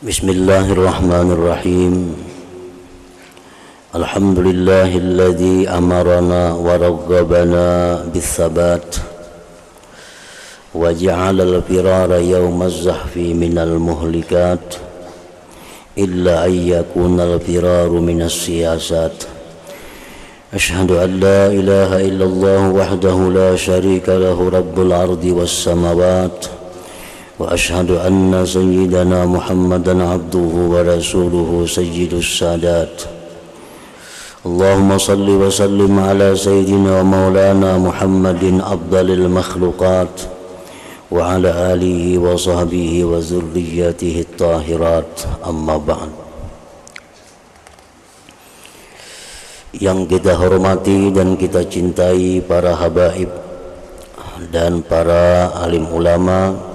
Bismillahirrahmanirrahim. Alhamdulillahilladzi amarana wa raggabana bis-sabat wa ja'ala al-firara yawma az-zahfi minal muhlikat illa an yakuna al-firaru minas siyasat. Ashhadu an la ilaha illallah wahdahu la syarika lahu rabbul ardi was samawat wa ashhadu anna sayyidana Muhammadan abduhu wa rasuluhu sayyidus sadat. Allahumma salli wa sallim ala sayyidina wa maulana Muhammadin afdalil makhluqat wa ala alihi wa sahbihi wa zurriyyatihi at-tahirat, amma ba'd. Yang kita hormati dan kita cintai para habaib dan para alim ulama,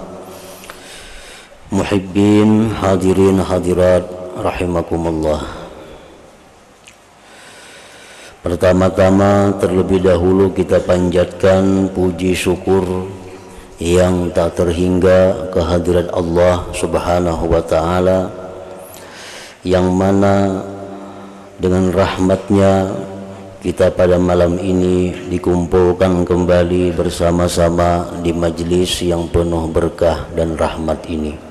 muhibbin, hadirin hadirat rahimakumullah. Pertama-tama terlebih dahulu kita panjatkan puji syukur yang tak terhingga kehadirat Allah Subhanahu wa ta'ala, yang mana dengan rahmatnya kita pada malam ini dikumpulkan kembali bersama-sama di majlis yang penuh berkah dan rahmat ini.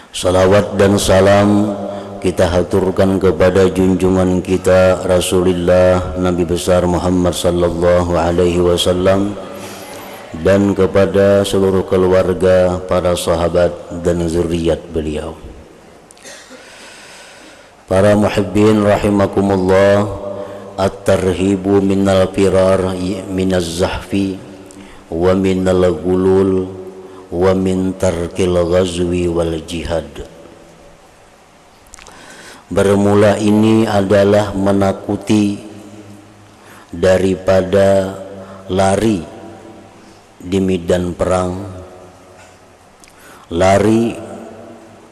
Salawat dan salam kita haturkan kepada junjungan kita Rasulullah Nabi besar Muhammad sallallahu alaihi wasallam dan kepada seluruh keluarga, para sahabat dan zuriat beliau. Para muhibbin rahimakumullah, at-tarhibu minal firar minaz zahfi wa minal gulul wa min tarkil ghazwi wal jihad. Bermula ini adalah menakuti daripada lari di medan perang, lari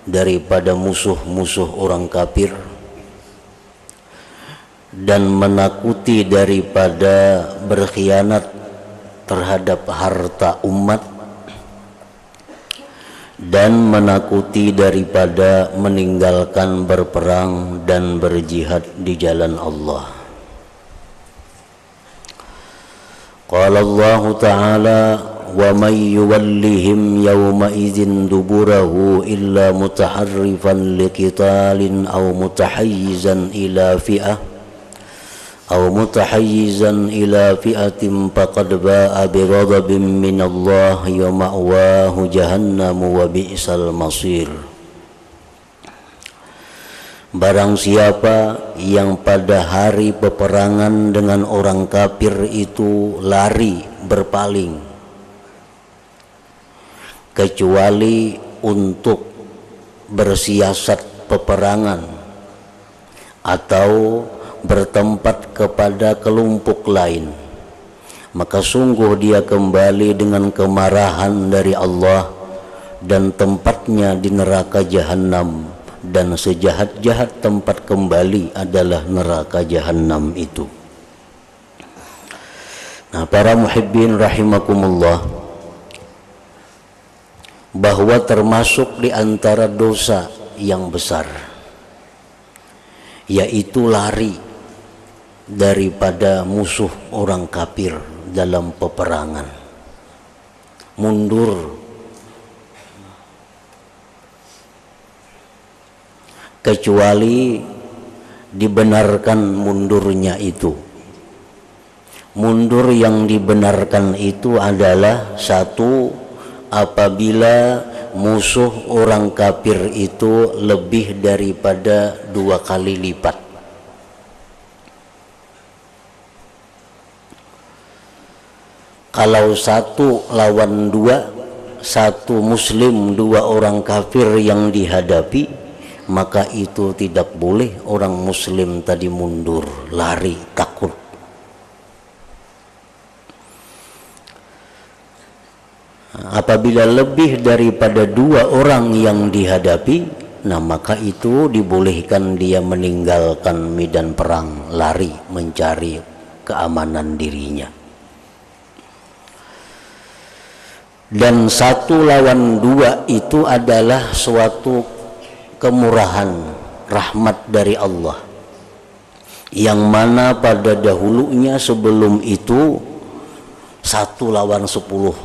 daripada musuh-musuh orang kafir, dan menakuti daripada berkhianat terhadap harta umat, dan menakuti daripada meninggalkan berperang dan berjihad di jalan Allah. Qala Allah Ta'ala, wa may yuwallihim yawma idzin duburahu illa mutaharrifan liqitalin aw mutahayyizan ila fi'ah aw mutahayyizan ila fi'atin faqad ba'a bighadabin minallahi wa ma'wahu jahannam wa bi'sal masir. Barang siapa yang pada hari peperangan dengan orang kafir itu lari berpaling kecuali untuk bersiasat peperangan atau bertempat kepada kelompok lain, maka sungguh dia kembali dengan kemarahan dari Allah dan tempatnya di neraka jahanam, dan sejahat-jahat tempat kembali adalah neraka jahanam itu. Nah, para muhibbin rahimakumullah, bahwa termasuk di antara dosa yang besar yaitu lari daripada musuh orang kafir dalam peperangan, mundur kecuali dibenarkan mundurnya itu. Mundur yang dibenarkan itu adalah satu, apabila musuh orang kafir itu lebih daripada 2 kali lipat. Kalau 1 lawan 2, 1 muslim 2 orang kafir yang dihadapi, maka itu tidak boleh orang muslim tadi mundur, lari, takut. Apabila lebih daripada 2 orang yang dihadapi, nah maka itu dibolehkan dia meninggalkan medan perang, lari mencari keamanan dirinya. Dan 1 lawan 2 itu adalah suatu kemurahan, rahmat dari Allah, yang mana pada dahulunya sebelum itu 1 lawan 10.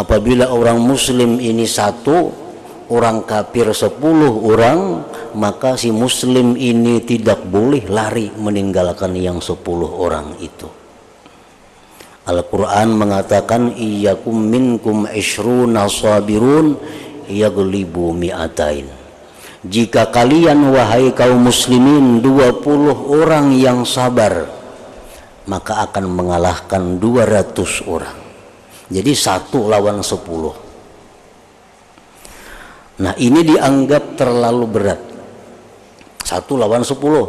Apabila orang muslim ini 1, orang kafir 10 orang, maka si muslim ini tidak boleh lari meninggalkan yang 10 orang itu. Al-Quran mengatakan iyyakum minkum ishruna sabirun yaglibu mi'atain. Jika kalian wahai kaum muslimin 20 orang yang sabar, maka akan mengalahkan 200 orang. Jadi 1 lawan 10. Nah, ini dianggap terlalu berat, 1 lawan 10.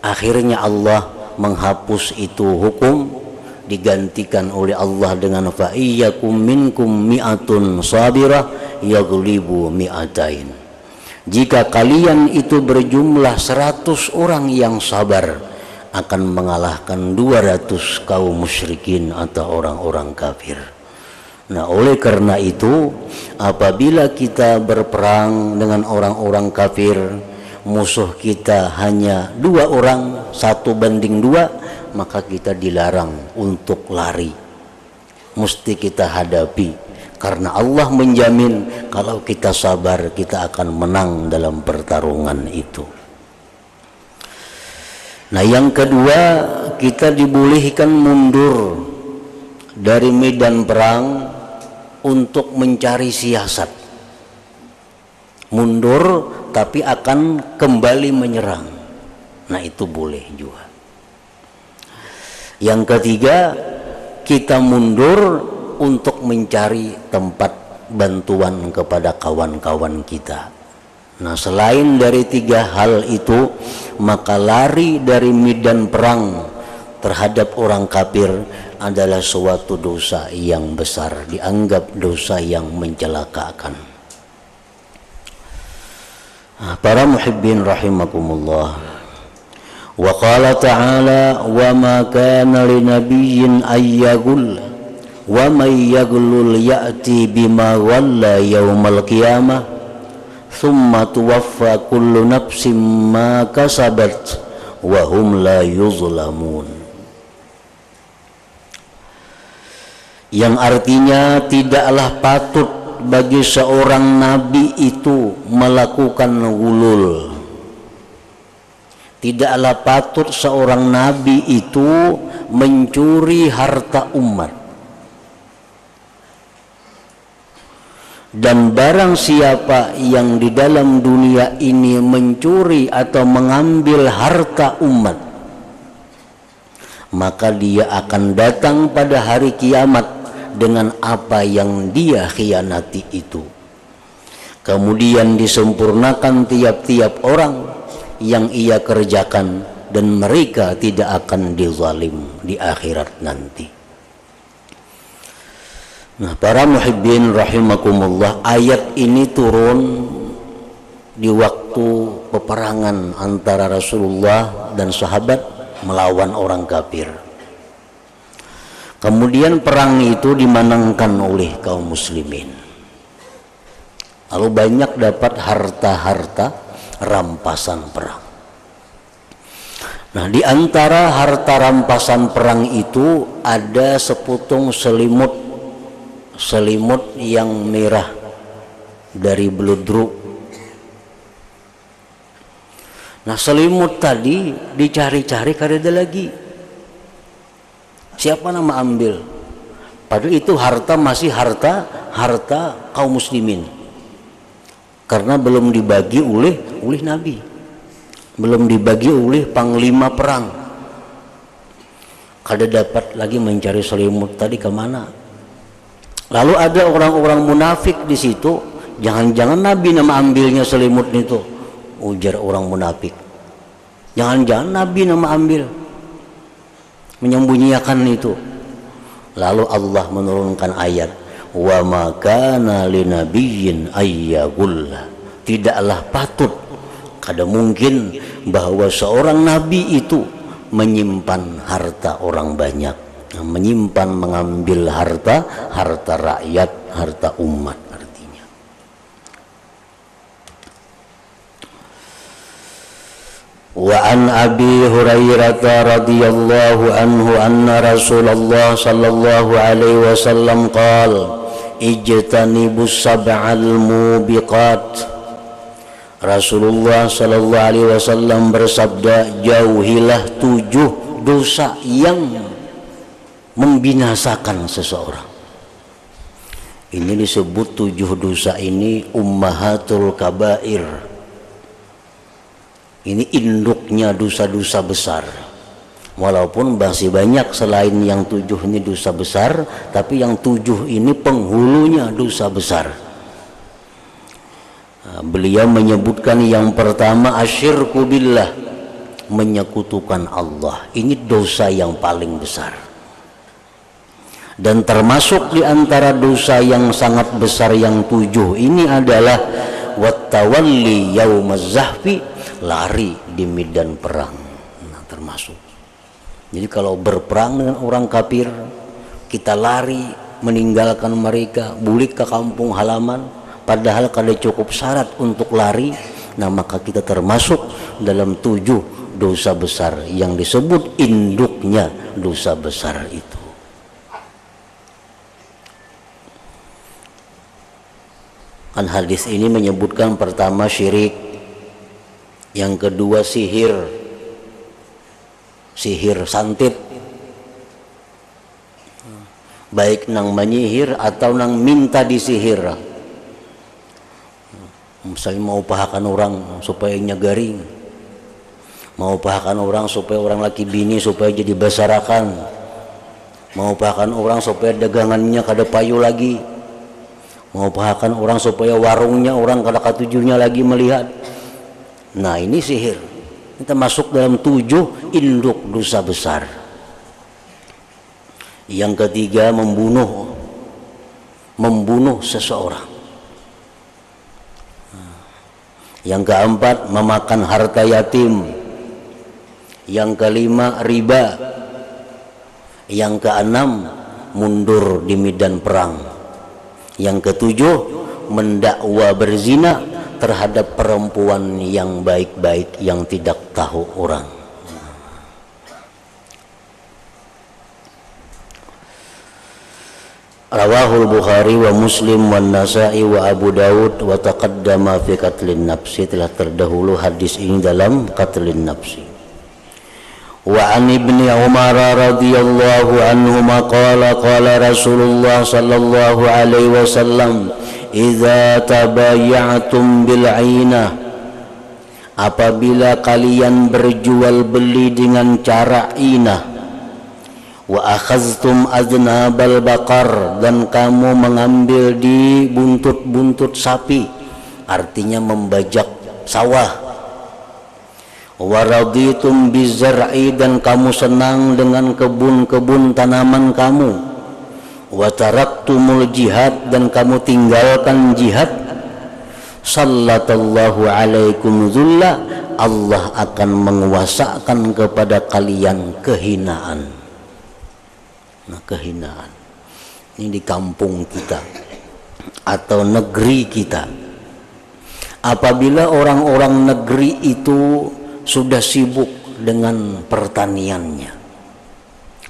Akhirnya Allah menghapus itu hukum, digantikan oleh Allah dengan fa iyyakum minkum mi'atun sabirah yaglibu mi'atain. Jika kalian itu berjumlah 100 orang yang sabar, akan mengalahkan 200 kaum musyrikin atau orang-orang kafir. Nah, oleh karena itu, apabila kita berperang dengan orang-orang kafir, musuh kita hanya 2 orang, 1 banding 2, maka kita dilarang untuk lari. Mesti kita hadapi, karena Allah menjamin kalau kita sabar, kita akan menang dalam pertarungan itu. Nah, yang kedua, kita dibolehkan mundur dari medan perang untuk mencari siasat. Mundur tapi akan kembali menyerang. Nah, itu boleh juga. Yang ketiga, kita mundur untuk mencari tempat bantuan kepada kawan-kawan kita. Nah, selain dari 3 hal itu, maka lari dari medan perang terhadap orang kafir adalah suatu dosa yang besar, dianggap dosa yang mencelakakan. Para muhibbin rahimakumullah. Wa qala ta'ala wa ma kana linabiyyin ayyagul wa may yaglul ya'ti bima walla yaumal qiyamah thumma tuwaffa kullu nafsin ma kasabat wa hum la yuzlamun. Yang artinya tidaklah patut bagi seorang nabi itu melakukan gulul. Tidaklah patut seorang nabi itu mencuri harta umat. Dan barang siapa yang di dalam dunia ini mencuri atau mengambil harta umat, maka dia akan datang pada hari kiamat dengan apa yang dia khianati itu. Kemudian disempurnakan tiap-tiap orang yang ia kerjakan, dan mereka tidak akan dizalim di akhirat nanti. Nah, para muhibbin rahimakumullah, ayat ini turun di waktu peperangan antara Rasulullah dan sahabat melawan orang kafir. Kemudian perang itu dimenangkan oleh kaum muslimin. Lalu banyak dapat harta-harta rampasan perang. Nah, di antara harta rampasan perang itu ada seputung selimut yang merah dari beludru. Nah, selimut tadi dicari-cari kada ada lagi. Siapa nama ambil? Padahal itu harta masih harta kaum muslimin. Karena belum dibagi oleh Nabi, belum dibagi oleh panglima perang. Kada dapat lagi mencari selimut tadi kemana. Lalu ada orang-orang munafik di situ. Jangan-jangan Nabi nama ambilnya selimut itu, ujar orang munafik. Jangan-jangan Nabi nama ambil, menyembunyikan itu. Lalu Allah menurunkan ayat, wa ma kana linabiyyin ayyagul. Tidaklah patut, kada mungkin bahwa seorang nabi itu menyimpan harta orang banyak. menyimpan, mengambil harta rakyat, harta umat artinya. Wa an Abi Hurairah radhiyallahu anhu anna Rasulullah sallallahu alaihi wasallam qala ijtanibus sab'al mubiqat. Rasulullah sallallahu alaihi wasallam bersabda, jauhilah 7 dosa yang membinasakan seseorang. Ini disebut 7 dosa ini ummahatul kabair. Ini induknya dosa-dosa besar. Walaupun masih banyak selain yang 7 ini dosa besar, tapi yang 7 ini penghulunya dosa besar. Beliau menyebutkan yang pertama asyirku billah, menyekutukan Allah. Ini dosa yang paling besar. Dan termasuk di antara dosa yang sangat besar yang 7 ini adalah wattawalli yaumaz zahfi, lari di medan perang. Nah, termasuk. Jadi kalau berperang dengan orang kafir, kita lari meninggalkan mereka, bulik ke kampung halaman, padahal kada cukup syarat untuk lari, nah maka kita termasuk dalam 7 dosa besar yang disebut induknya dosa besar itu. Kan hadis ini menyebutkan pertama syirik, yang kedua sihir santet, baik nang menyihir atau nang minta disihir. Misalnya mau pahakan orang supaya nyagaring, mau pahakan orang supaya orang laki bini supaya jadi basarakan, mau pahakan orang supaya dagangannya kada payu lagi, mau pahakan orang supaya warungnya orang kada katujunya lagi melihat. Nah, ini sihir. Kita masuk dalam 7 induk dosa besar. Yang ketiga membunuh seseorang. Yang keempat memakan harta yatim. Yang kelima riba. Yang keenam mundur di medan perang. Yang ketujuh mendakwa berzina terhadap perempuan yang baik-baik yang tidak tahu orang. Rawahul Bukhari wa Muslim wa Nasa'i wa Abu Dawud wa taqaddama fi qatlin nafsi, telah terdahulu hadis ini dalam qatlin nafsi. Wa an Ibni Umar radhiyallahu anhuma qala qala Rasulullah sallallahu alaihi wasallam idza tabayya'tum bil 'ainah, apabila kalian berjual beli dengan cara inah, wa akhaztum aznabal baqar, dan kamu mengambil di buntut-buntut sapi, artinya membajak sawah, wa raditum bizar'i, dan kamu senang dengan kebun-kebun tanaman kamu, wa taraktumul jihad, dan kamu tinggalkan jihad, sallatallahu alaikum zulla, Allah akan menguasakan kepada kalian kehinaan. Nah, kehinaan ini di kampung kita atau negeri kita. Apabila orang-orang negeri itu sudah sibuk dengan pertaniannya,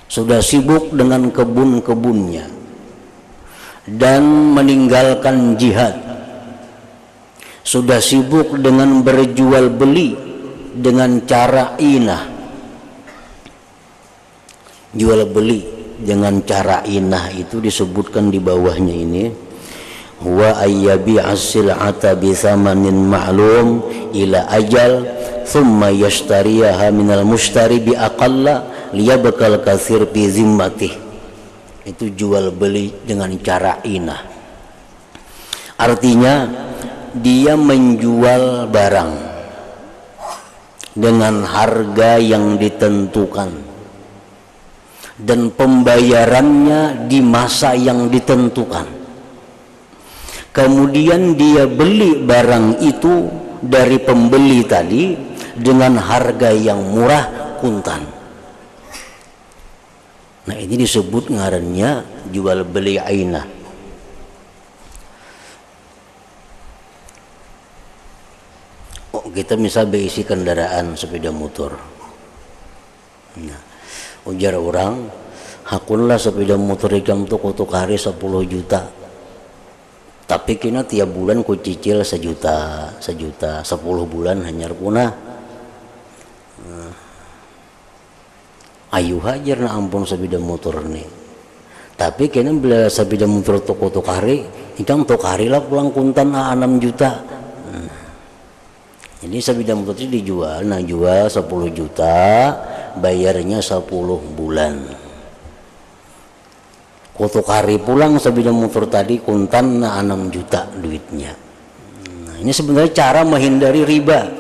sudah sibuk dengan kebun-kebunnya, dan meninggalkan jihad, sudah sibuk dengan berjual beli dengan cara inah. Jual beli dengan cara inah itu disebutkan di bawahnya ini, wa ayyabi as-sil'ata bi thamanin ma'lum ila ajal thumma yashtariyaha minal mushtari bi aqalla liyabqal katsir fi zimmatih. Itu jual beli dengan cara inah. Artinya dia menjual barang dengan harga yang ditentukan dan pembayarannya di masa yang ditentukan. Kemudian dia beli barang itu dari pembeli tadi dengan harga yang murah kuntan. Nah ini disebut ngarannya jual beli ainah. Oh, kita misal berisi kendaraan sepeda motor. Nah, ujar orang, hakunlah sepeda motor ikam tuh kutuk hari 10 juta. Tapi kena tiap bulan ku cicil sejuta, 10 bulan hanya punah. Ayu hajar na ampun sepeda motor nih. Tapi kena bila sepeda motor toko hari, ikam hari lah pulang kuntan 6 juta. Jadi sepeda motor itu dijual, nah jual 10 juta, bayarnya 10 bulan. Kotok hari pulang sepeda motor tadi kuntan 6 juta duitnya. Nah, ini sebenarnya cara menghindari riba.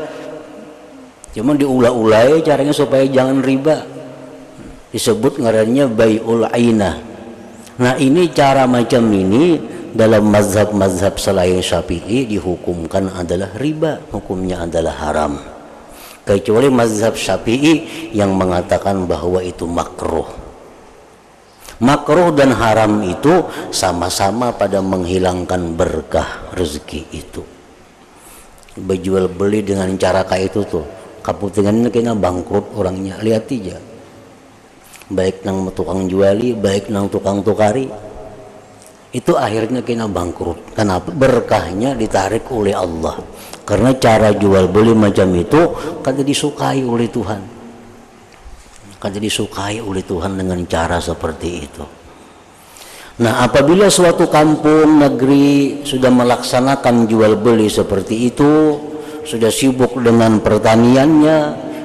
Cuma diulah-ulai caranya supaya jangan riba. Disebut ngarannya bai'ul ainah. Nah, ini cara macam ini dalam mazhab-mazhab selain Syafi'i dihukumkan adalah riba, hukumnya adalah haram. Kecuali mazhab Syafi'i yang mengatakan bahwa itu makruh. Makruh dan haram itu sama-sama pada menghilangkan berkah rezeki itu. Berjual beli dengan cara kayak itu tuh, kaputingan ini kena bangkrut orangnya. Lihat aja, baik nang tukang juali, baik nang tukang tukari, itu akhirnya kena bangkrut. Kenapa? Berkahnya ditarik oleh Allah. Karena cara jual beli macam itu kan disukai oleh Tuhan. Kan disukai oleh Tuhan dengan cara seperti itu. Nah, apabila suatu kampung negeri sudah melaksanakan jual beli seperti itu, sudah sibuk dengan pertaniannya,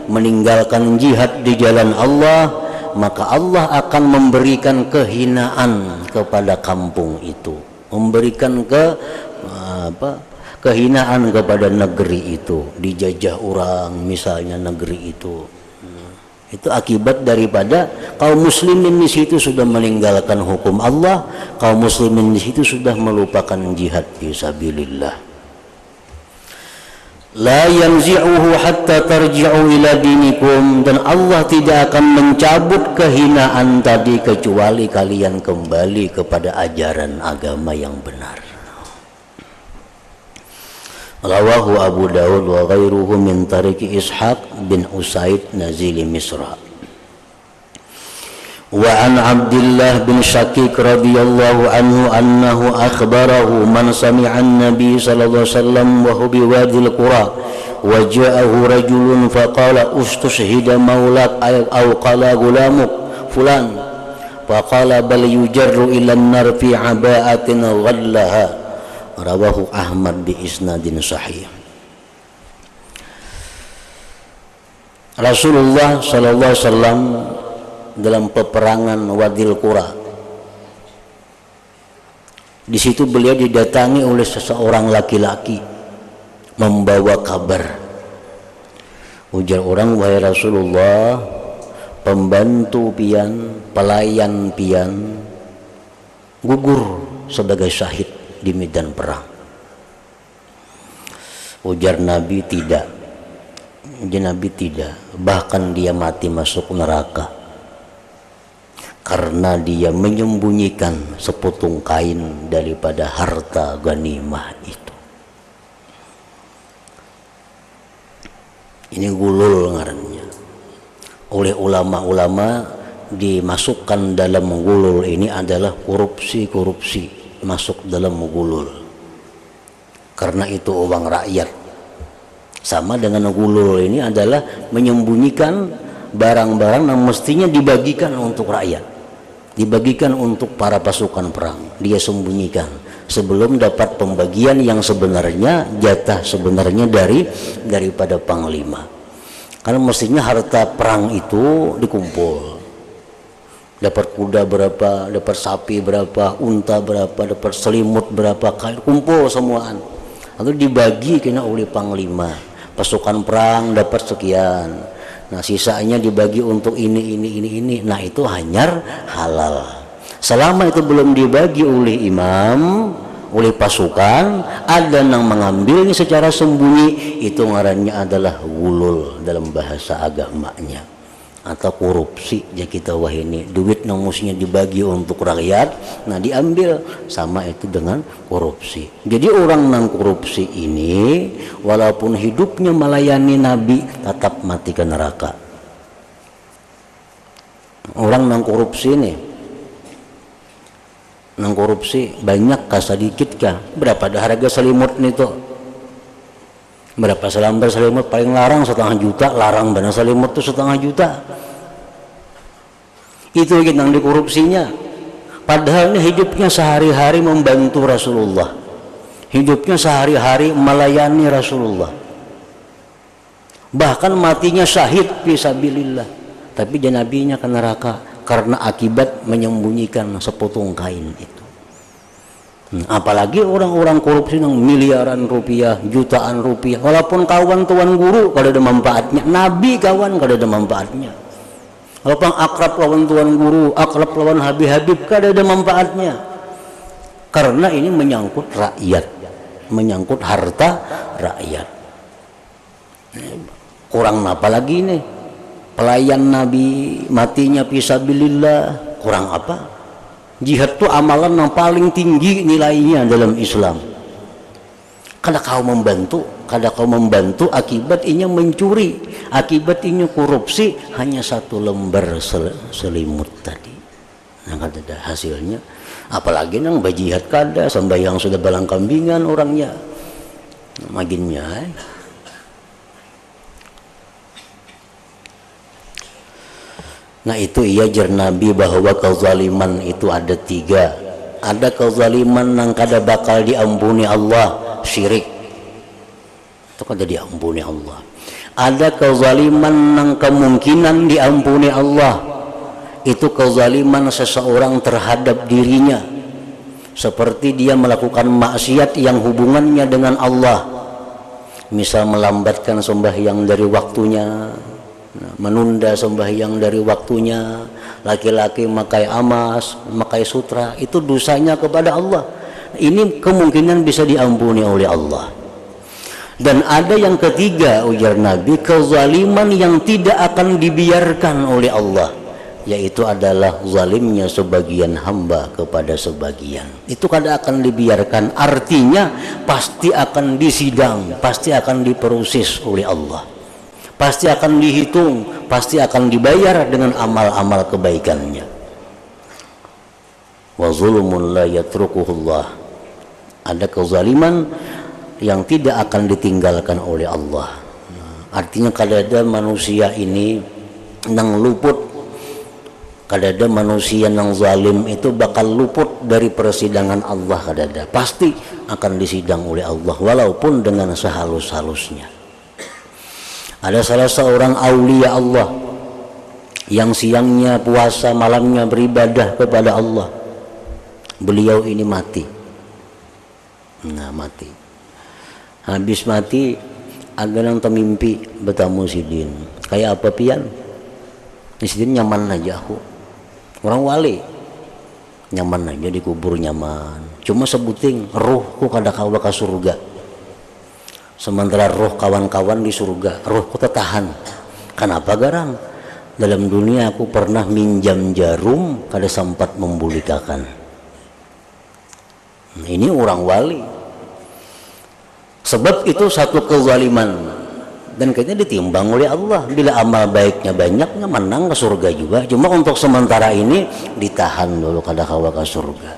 meninggalkan jihad di jalan Allah, maka Allah akan memberikan kehinaan kepada kampung itu, memberikan kehinaan kepada negeri itu, dijajah orang misalnya negeri itu. Itu akibat daripada kaum muslimin di situ sudah meninggalkan hukum Allah, kaum muslimin di situ sudah melupakan jihad fi sabilillah. La yanzi'uhu hatta tarji'u ila dinikum, dan Allah tidak akan mencabut kehinaan tadi kecuali kalian kembali kepada ajaran agama yang benar. Rawahu Abu Dawud wa ghairuhu min tariqi Ishaq bin Usaid nazili Misra. Wa an Abdullah bin Syakik radhiyallahu anhu annahu akhbarahu man sami'a an-nabi sallallahu alaihi wasallam wa huwa bi wadil qura wa ja'ahu rajulun faqala ustushhida maulak aw qala gulamuk fulan faqala bal yujarru ila an-nar fi 'aba'atin ghallaha. Rawahu Ahmad bi isnadin sahih. Rasulullah sallallahu alaihi wasallam dalam peperangan Wadil Qura, di situ beliau didatangi oleh seseorang laki-laki membawa kabar. Ujar orang, wahai Rasulullah, pembantu pian, pelayan pian gugur sebagai syahid di medan perang. Ujar Nabi, tidak. Ujar Nabi, tidak. Bahkan dia mati masuk neraka karena dia menyembunyikan seputung kain daripada harta ghanimah itu. Ini gulul ngarannya. Oleh ulama-ulama dimasukkan dalam gulul ini adalah korupsi masuk dalam gulul. Karena itu uang rakyat. Sama dengan gulul ini adalah menyembunyikan barang-barang yang mestinya dibagikan untuk rakyat, dibagikan untuk para pasukan perang. Dia sembunyikan sebelum dapat pembagian yang sebenarnya, jatah sebenarnya daripada panglima. Karena mestinya harta perang itu dikumpul. Dapat kuda berapa, dapat sapi berapa, unta berapa, dapat selimut berapa, kumpul semuaan. Lalu dibagi kena oleh panglima. Pasukan perang dapat sekian. Nah, sisanya dibagi untuk ini. Nah, itu hanyar halal. Selama itu belum dibagi oleh imam, oleh pasukan, ada yang mengambilnya secara sembunyi, itu ngarannya adalah gulul dalam bahasa agamanya. atau korupsi ya kita wah ini duit yang mestinya dibagi untuk rakyat nah diambil sama itu dengan korupsi. Jadi orang nang korupsi ini walaupun hidupnya melayani Nabi tetap mati ke neraka. Orang nang korupsi nih nang korupsi banyak kah sedikit kah berapa harga selimut nih tuh berapa selembar selimut paling larang 1,5 juta larang benar selimut tuh 1,5 juta itu yang dikorupsinya padahal hidupnya sehari-hari membantu Rasulullah hidupnya sehari-hari melayani Rasulullah bahkan matinya syahid fisabilillah tapi nabinya ke neraka karena akibat menyembunyikan sepotong kain itu. Apalagi orang-orang korupsi yang miliaran rupiah, jutaan rupiah, walaupun kawan tuan guru kalau ada manfaatnya, nabi kawan kalau ada manfaatnya, walaupun akrab lawan tuan guru, akrab lawan habib-habib kalau ada manfaatnya, karena ini menyangkut rakyat, menyangkut harta rakyat. Kurang apa lagi nih? Pelayan Nabi matinya fisabilillah, kurang apa? Jihad itu amalan yang paling tinggi nilainya dalam Islam. Kada kau membantu akibat inya mencuri, akibat inya korupsi hanya 1 lembar selimut tadi. Nah kada ada hasilnya. Apalagi nang bajihad kada sembahyang sudah balang kambingan orangnya. Maginnya. Nah itu ia jar Nabi bahwa kezaliman itu ada 3. Ada kezaliman yang kada bakal diampuni Allah, syirik. Itu kada diampuni Allah. Ada kezaliman yang kemungkinan diampuni Allah. Itu kezaliman seseorang terhadap dirinya. Seperti dia melakukan maksiat yang hubungannya dengan Allah. Misal melambatkan sembahyang dari waktunya, menunda sembahyang dari waktunya, laki-laki memakai amas, memakai sutra, itu dosanya kepada Allah. Ini kemungkinan bisa diampuni oleh Allah. Dan ada yang ketiga ujar Nabi, kezaliman yang tidak akan dibiarkan oleh Allah, yaitu adalah zalimnya sebagian hamba kepada sebagian. Itu kada akan dibiarkan, artinya pasti akan disidang, pasti akan diproses oleh Allah, pasti akan dihitung, pasti akan dibayar dengan amal-amal kebaikannya. Wa zulmun la yatrukuhullah. Ada kezaliman yang tidak akan ditinggalkan oleh Allah. Artinya kada ada manusia ini nang luput, kada ada manusia nang zalim itu bakal luput dari persidangan Allah, kada ada. Pasti akan disidang oleh Allah walaupun dengan sehalus-halusnya. Ada salah seorang aulia Allah yang siangnya puasa, malamnya beribadah kepada Allah. Beliau ini mati. Nah mati. Habis mati, aganang temimpi bertamu sidin. Kayak apa pian? Sidin nyaman aja aku. Orang wali nyaman aja dikubur nyaman. Cuma sebuting ruhku kada kawa ka surga. Sementara roh kawan-kawan di surga, rohku tertahan. Kenapa garang? Dalam dunia aku pernah minjam jarum, kada sempat membulikakan. Nah, ini orang wali. Sebab itu satu kezaliman dan kayaknya ditimbang oleh Allah. Bila amal baiknya banyaknya menang ke surga juga. Cuma untuk sementara ini ditahan dulu kada kawa ke surga.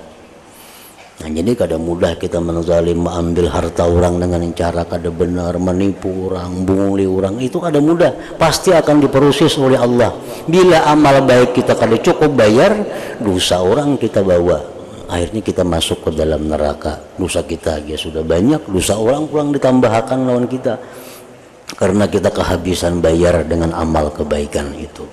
Nah, jadi kada mudah kita menzalim, mengambil harta orang dengan cara kada benar, menipu orang, bunguli orang, itu kada mudah, pasti akan diproses oleh Allah. Bila amal baik kita kada cukup bayar, dosa orang kita bawa, akhirnya kita masuk ke dalam neraka. Dosa kita aja sudah banyak, dosa orang pulang ditambahkan lawan kita karena kita kehabisan bayar dengan amal kebaikan itu.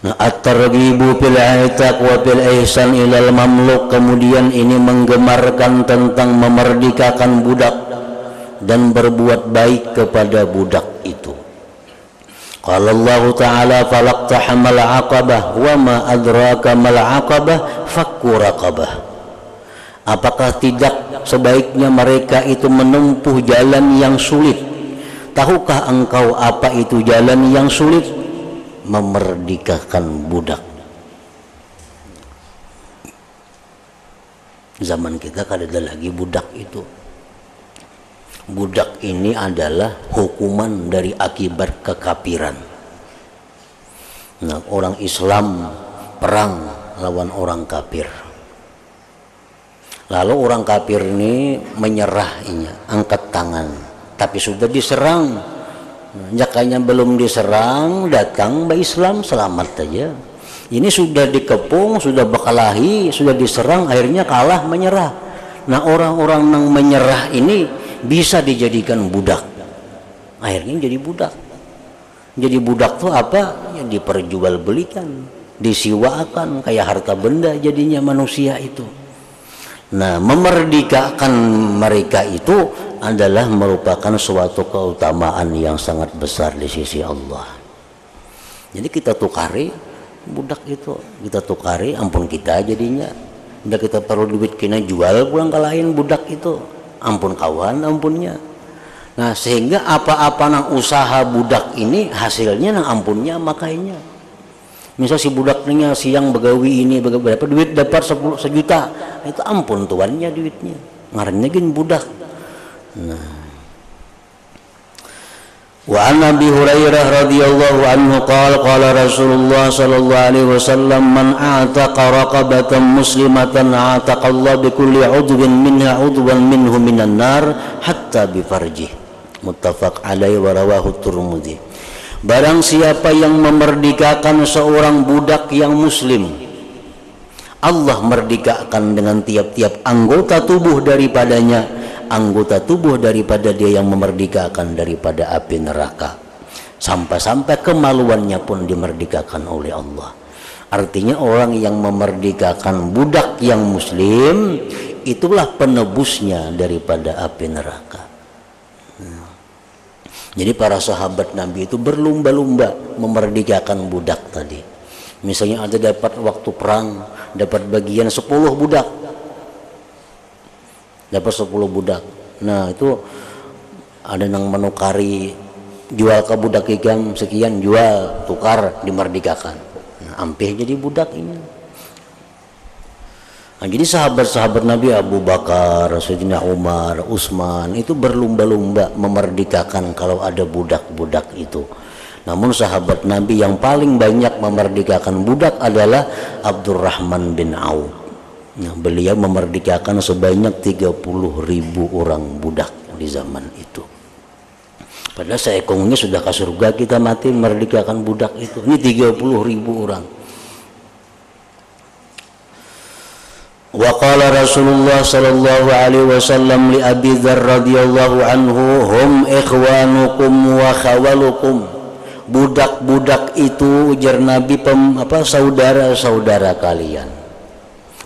Nah, at-targhibu fil i'taq wa fil ihsan ilal mamluk, kemudian ini menggemarkan tentang memerdekakan budak dan berbuat baik kepada budak itu. Qala Allah Ta'ala falaqtahamal 'aqabah wa ma adraka mal 'aqabah fakku raqabah. Apakah tidak sebaiknya mereka itu menempuh jalan yang sulit, tahukah engkau apa itu jalan yang sulit? Memerdekakan budak. Zaman kita kan ada lagi budak itu. Budak ini adalah hukuman dari akibat kekafiran. Nah, orang Islam perang lawan orang kafir. Lalu orang kafir ini menyerah, angkat tangan. Tapi sudah diserang. Jakanya belum diserang, datang Mbak Islam, selamat aja. Ini sudah dikepung, sudah berkelahi, sudah diserang, akhirnya kalah, menyerah. Nah, orang-orang yang menyerah ini bisa dijadikan budak. Akhirnya jadi budak. Jadi budak tuh apa? Ya diperjualbelikan, disiwakan kayak harta benda jadinya manusia itu. Nah, memerdekakan mereka itu adalah merupakan suatu keutamaan yang sangat besar di sisi Allah. Jadi kita tukari budak itu, kita tukari, ampun kita jadinya. Udah kita perlu duit kena jual pulang ke lain budak itu, ampun kawan, ampunnya. Nah, sehingga apa-apa nang usaha budak ini hasilnya nang ampunnya makainya. Misal si budaknya siang begawi ini berapa duit dapat 10 sejuta, itu ampun tuannya duitnya, ngarannya gin budak. Nah, wa an Abi Hurairah radhiyallahu anhu qala Rasulullah sallallahu alaihi wasallam man a'taqa raqabatan muslimatan a'taqa Allah bi kulli 'udwin minha 'udwan minhu minan nar hatta bi farjih. Muttafaq alaihi wa rawahu Tirmidzi. Barang siapa yang memerdekakan seorang budak yang muslim, Allah merdekakan dengan tiap-tiap anggota tubuh daripadanya, anggota tubuh daripada dia yang memerdekakan daripada api neraka. Sampai-sampai kemaluannya pun dimerdekakan oleh Allah. Artinya orang yang memerdekakan budak yang muslim, itulah penebusnya daripada api neraka. Jadi para sahabat Nabi itu berlumba-lumba memerdekakan budak tadi. Misalnya ada dapat waktu perang, dapat bagian 10 budak. Dapat 10 budak. Nah, itu ada yang menukari, jual ke budak ikam sekian, jual, tukar, dimerdekakan. Nah, ampih jadi budak ini. Nah, jadi sahabat-sahabat Nabi Abu Bakar, Sayyidina Umar, Utsman itu berlumba-lumba memerdekakan kalau ada budak-budak itu. Namun sahabat Nabi yang paling banyak memerdekakan budak adalah Abdurrahman bin Auf. Nah, beliau memerdekakan sebanyak 30.000 orang budak di zaman itu. Padahal seekongnya sudah ke surga kita mati memerdekakan budak itu. Ini 30.000 orang. Wa qala Rasulullah sallallahu alaihi wasallam li Abi Dzar radhiyallahu anhu hum ikhwanukum wa khawalukum. Budak-budak itu ujar Nabi saudara-saudara kalian,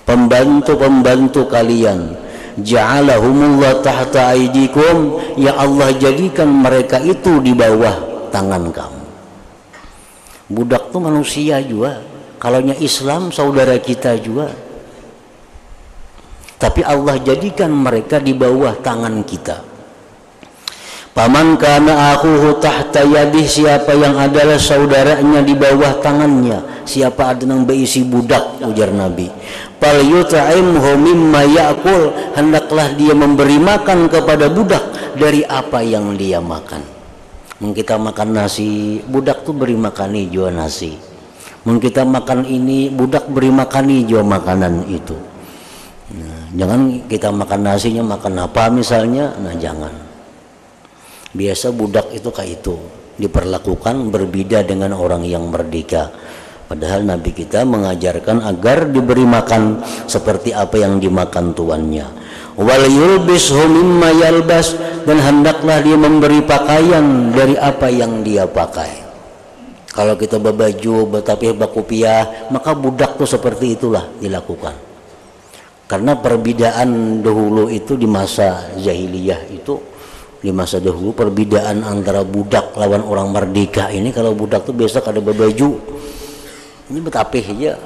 pembantu-pembantu kalian. Ja'alahumullah tahta aidikum, ya Allah jadikan mereka itu di bawah tangan kamu. Budak itu manusia juga, kalaunya Islam saudara kita juga. Tapi Allah jadikan mereka di bawah tangan kita. Paman kana akhuhu tahta yadih, siapa yang adalah saudaranya di bawah tangannya, siapa ada yang berisi budak, ujar Nabi, fal yut'imhu mimma ya'kul, hendaklah dia memberi makan kepada budak dari apa yang dia makan. Mungkin kita makan nasi, budak tuh beri makan hijau nasi. Mungkin kita makan ini, budak beri makan hijau makanan itu. Nah, jangan kita makan nasinya makan apa misalnya, nah jangan. Biasa budak itu kayak itu, diperlakukan berbeda dengan orang yang merdeka. Padahal Nabi kita mengajarkan agar diberi makan seperti apa yang dimakan tuannya. Wal yulbishu mimma yalbas, dan hendaklah dia memberi pakaian dari apa yang dia pakai. Kalau kita berbaju tapi berkopiah, maka budak tuh seperti itulah dilakukan. Karena perbedaan dahulu itu di masa jahiliyah itu, di masa dahulu perbedaan antara budak lawan orang merdeka ini, kalau budak tuh biasa kada berbaju, ini betapih aja,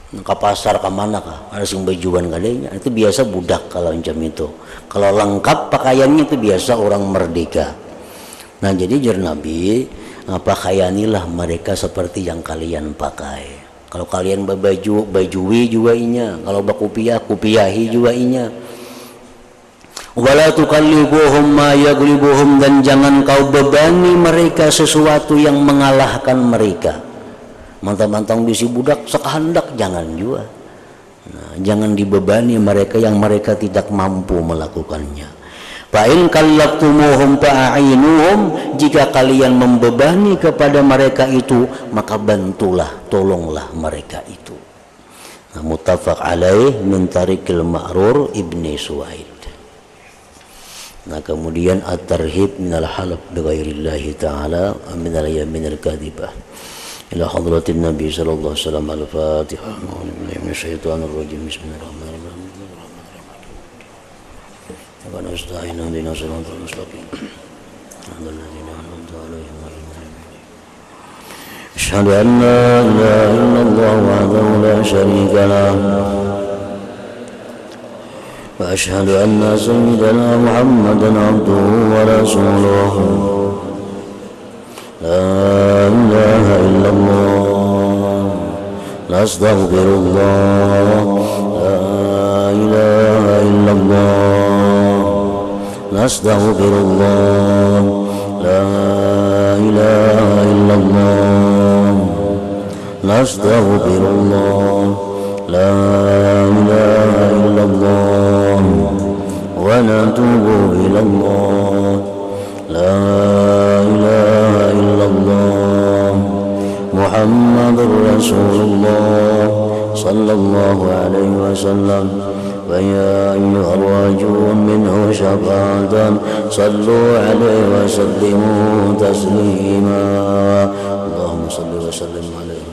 ke pasar ke mana kah, ada sing bajuan kadenya, itu biasa budak kalau macam itu. Kalau lengkap pakaiannya itu biasa orang merdeka. Nah jadi jar Nabi, pakaianilah mereka seperti yang kalian pakai. Kalau kalian berbaju, bajui juga inya. Kalau bakupiah, kupiahi juga inya. Wala tukallibuhum ma yaglibuhum, dan jangan kau bebani mereka sesuatu yang mengalahkan mereka. Mantang-mantang bisi budak sekehendak, jangan juga. Nah, jangan dibebani mereka yang mereka tidak mampu melakukannya. Fa in kallaftumuhum fa'ainuhum, jika kalian membebani kepada mereka itu, maka bantulah, tolonglah mereka itu. Nah, muttafaq alaih min tariqil Ma'rur ibni Suwaid. Nah kemudian at-tarhib minal halaf bighairillahi ta'ala minal yaminil kadhibah ila hadratin Nabi sallallahu alaihi wasallam. Al-Fatihah. Minasyaitonir rajim. Bismillahirrahmanirrahim. Wa nasta'inu bina siratal mustaqim. Alhamdulillahina an'amta 'alaihim wa asyhadu an la ilaha illallah wahdahu la syarika lahu wa asyhadu anna sayyidana Muhammadan abduhu wa rasuluhu. La ilaha illallah, nastaghfirullah. La ilaha illallah, nastaghfirullah. La ilaha illallah, nastaghfirullah. La ilaha illallah wa natubu ilallah. La ilaha illallah Muhammadur Rasulullah sallallahu alaihi wasallam. Wa ya ayyuhar rajun minhu syafa'atan sallu alaihi wa sallimu taslima. Allahumma salli wa sallim alaihi.